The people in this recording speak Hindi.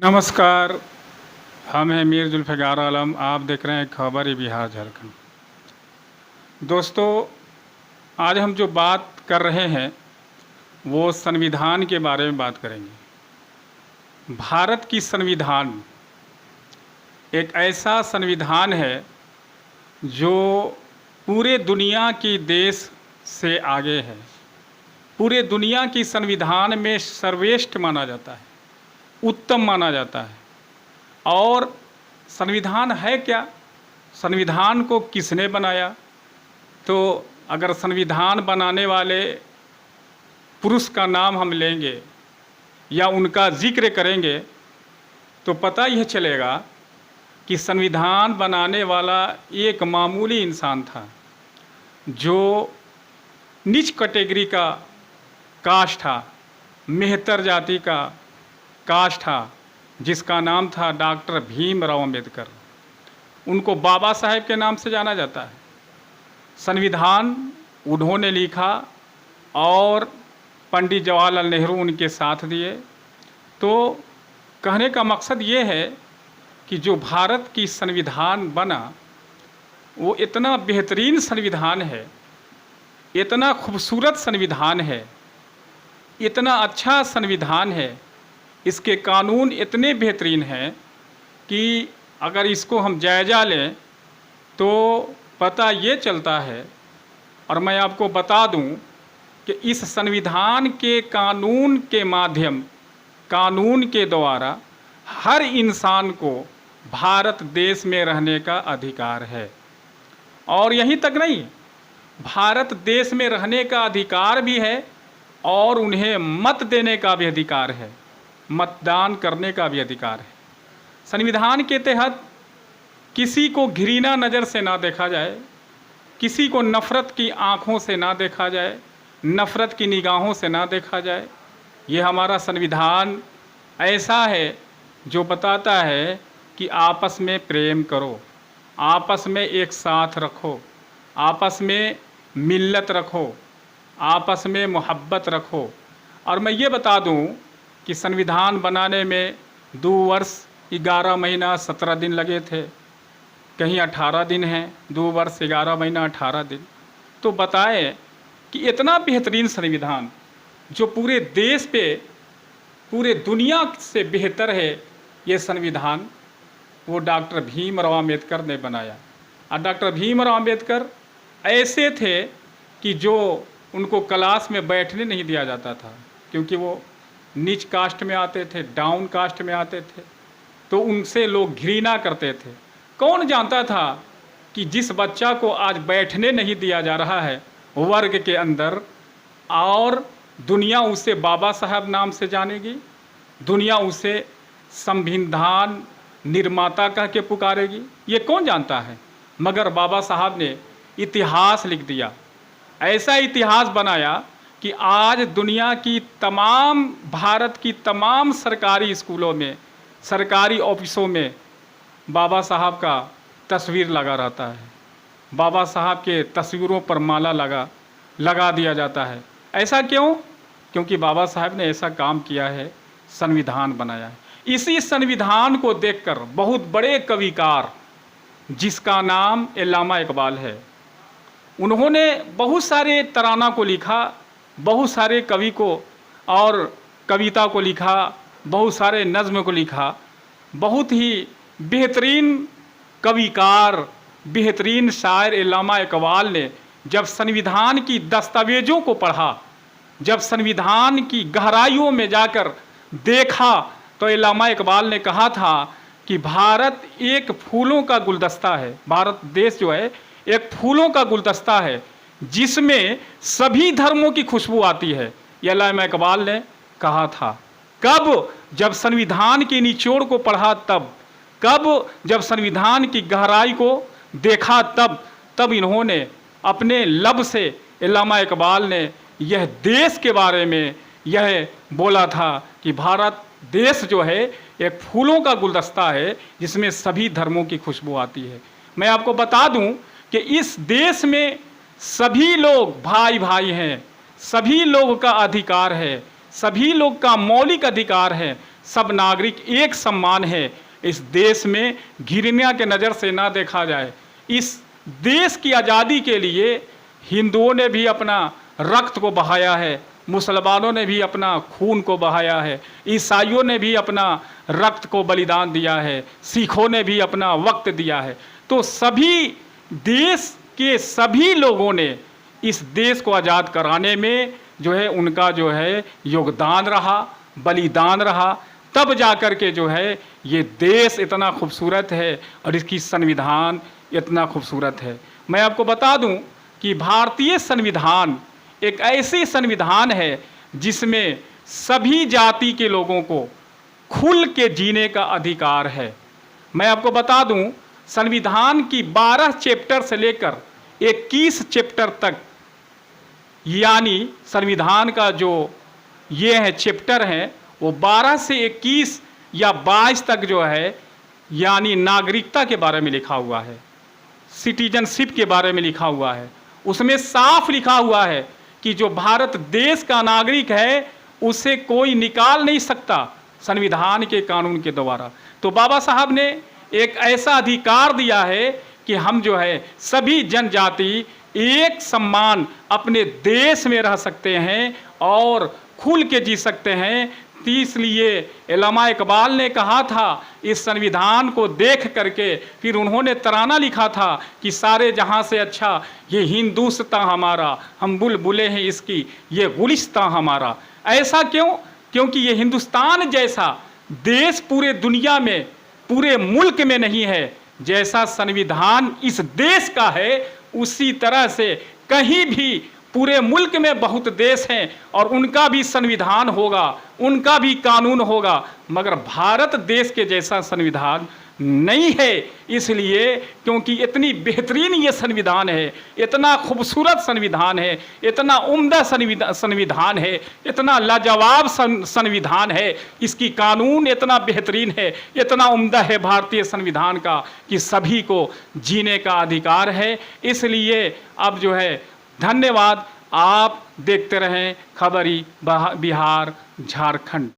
नमस्कार। हम हैं मीर जुल्फ़िकार आलम। आप देख रहे हैं खबर बिहार झारखंड। दोस्तों, आज हम जो बात कर रहे हैं वो संविधान के बारे में बात करेंगे। भारत की संविधान एक ऐसा संविधान है जो पूरे दुनिया की देश से आगे है। पूरे दुनिया की संविधान में सर्वश्रेष्ठ माना जाता है, उत्तम माना जाता है। और संविधान है क्या? संविधान को किसने बनाया? तो अगर संविधान बनाने वाले पुरुष का नाम हम लेंगे या उनका जिक्र करेंगे तो पता यह चलेगा कि संविधान बनाने वाला एक मामूली इंसान था जो नीच कैटेगरी का कास्ट था, मेहतर जाति का कास्ट था, जिसका नाम था डॉक्टर भीमराव अंबेडकर। उनको बाबा साहेब के नाम से जाना जाता है। संविधान उन्होंने लिखा और पंडित जवाहरलाल नेहरू उनके साथ दिए। तो कहने का मकसद ये है कि जो भारत की संविधान बना वो इतना बेहतरीन संविधान है, इतना खूबसूरत संविधान है, इतना अच्छा संविधान है, इसके कानून इतने बेहतरीन हैं कि अगर इसको हम जायज़ा लें तो पता ये चलता है। और मैं आपको बता दूं कि इस संविधान के कानून के माध्यम, कानून के द्वारा हर इंसान को भारत देश में रहने का अधिकार है। और यहीं तक नहीं, भारत देश में रहने का अधिकार भी है और उन्हें मत देने का भी अधिकार है, मतदान करने का भी अधिकार है। संविधान के तहत किसी को घृणा नज़र से ना देखा जाए, किसी को नफ़रत की आँखों से ना देखा जाए, नफ़रत की निगाहों से ना देखा जाए। ये हमारा संविधान ऐसा है जो बताता है कि आपस में प्रेम करो, आपस में एक साथ रखो, आपस में मिल्लत रखो, आपस में मोहब्बत रखो। और मैं ये बता दूं कि संविधान बनाने में 2 वर्ष 11 महीना 17 दिन लगे थे, कहीं 18 दिन हैं, 2 वर्ष 11 महीना 18 दिन। तो बताएं कि इतना बेहतरीन संविधान जो पूरे देश पे, पूरे दुनिया से बेहतर है, ये संविधान वो डॉक्टर भीमराव अंबेडकर ने बनाया। और डॉक्टर भीमराव अंबेडकर ऐसे थे कि जो उनको क्लास में बैठने नहीं दिया जाता था, क्योंकि वो नीच कास्ट में आते थे, डाउन कास्ट में आते थे, तो उनसे लोग घृणा करते थे। कौन जानता था कि जिस बच्चा को आज बैठने नहीं दिया जा रहा है वर्ग के अंदर, और दुनिया उसे बाबा साहब नाम से जानेगी, दुनिया उसे संविधान निर्माता कह के पुकारेगी, ये कौन जानता है? मगर बाबा साहब ने इतिहास लिख दिया, ऐसा इतिहास बनाया कि आज दुनिया की तमाम, भारत की तमाम सरकारी स्कूलों में, सरकारी ऑफिसों में बाबा साहब का तस्वीर लगा रहता है। बाबा साहब के तस्वीरों पर माला लगा दिया जाता है। ऐसा क्यों? क्योंकि बाबा साहब ने ऐसा काम किया है, संविधान बनाया है। इसी संविधान को देखकर बहुत बड़े कविकार, जिसका नाम अल्लामा इकबाल है, उन्होंने बहुत सारे तराना को लिखा, बहुत सारे कवि को और कविता को लिखा, बहुत सारे नज़्म को लिखा। बहुत ही बेहतरीन कविकार, बेहतरीन शायर अल्लामा इकबाल ने जब संविधान की दस्तावेज़ों को पढ़ा, जब संविधान की गहराइयों में जाकर देखा, तो अल्लामा इकबाल ने कहा था कि भारत एक फूलों का गुलदस्ता है। भारत देश जो है एक फूलों का गुलदस्ता है जिसमें सभी धर्मों की खुशबू आती है। ये अल्लामा इकबाल ने कहा था। कब? जब संविधान की निचोड़ को पढ़ा तब, कब? जब संविधान की गहराई को देखा तब इन्होंने अपने लब से, अल्लामा इकबाल ने यह देश के बारे में यह बोला था कि भारत देश जो है एक फूलों का गुलदस्ता है जिसमें सभी धर्मों की खुशबू आती है। मैं आपको बता दूं कि इस देश में सभी लोग भाई भाई हैं, सभी लोग का अधिकार है, सभी लोग का मौलिक अधिकार है, सब नागरिक एक समान है। इस देश में घृणा के नज़र से ना देखा जाए। इस देश की आज़ादी के लिए हिंदुओं ने भी अपना रक्त को बहाया है, मुसलमानों ने भी अपना खून को बहाया है, ईसाइयों ने भी अपना रक्त को बलिदान दिया है, सिखों ने भी अपना वक्त दिया है। तो सभी देश के सभी लोगों ने इस देश को आज़ाद कराने में जो है उनका जो है योगदान रहा, बलिदान रहा। तब जाकर के जो है ये देश इतना खूबसूरत है और इसकी संविधान इतना खूबसूरत है। मैं आपको बता दूं कि भारतीय संविधान एक ऐसी संविधान है जिसमें सभी जाति के लोगों को खुल के जीने का अधिकार है। मैं आपको बता दूं, संविधान की 12 चैप्टर से लेकर 21 चैप्टर तक, यानी संविधान का जो ये है चैप्टर हैं वो 12 से 21 या 22 तक जो है यानी नागरिकता के बारे में लिखा हुआ है, सिटीजनशिप के बारे में लिखा हुआ है। उसमें साफ लिखा हुआ है कि जो भारत देश का नागरिक है उसे कोई निकाल नहीं सकता संविधान के कानून के द्वारा। तो बाबा साहब ने एक ऐसा अधिकार दिया है कि हम जो है सभी जनजाति एक समान अपने देश में रह सकते हैं और खुल के जी सकते हैं। तो इसलिए अल्लामा इकबाल ने कहा था, इस संविधान को देख करके फिर उन्होंने तराना लिखा था कि सारे जहां से अच्छा ये हिंदुस्तान हमारा, हम बुलबुलें हैं इसकी ये गुलिस्तान हमारा। ऐसा क्यों? क्योंकि ये हिंदुस्तान जैसा देश पूरे दुनिया में, पूरे मुल्क में नहीं है। जैसा संविधान इस देश का है उसी तरह से कहीं भी पूरे मुल्क में बहुत देश हैं और उनका भी संविधान होगा, उनका भी कानून होगा, मगर भारत देश के जैसा संविधान नहीं है। इसलिए क्योंकि इतनी बेहतरीन ये संविधान है, इतना खूबसूरत संविधान है, इतना उम्दा संविधान है, इतना लाजवाब संविधान है, इसकी कानून इतना बेहतरीन है, इतना उम्दा है भारतीय संविधान का कि सभी को जीने का अधिकार है। इसलिए अब जो है धन्यवाद। आप देखते रहें खबरी बिहार झारखंड।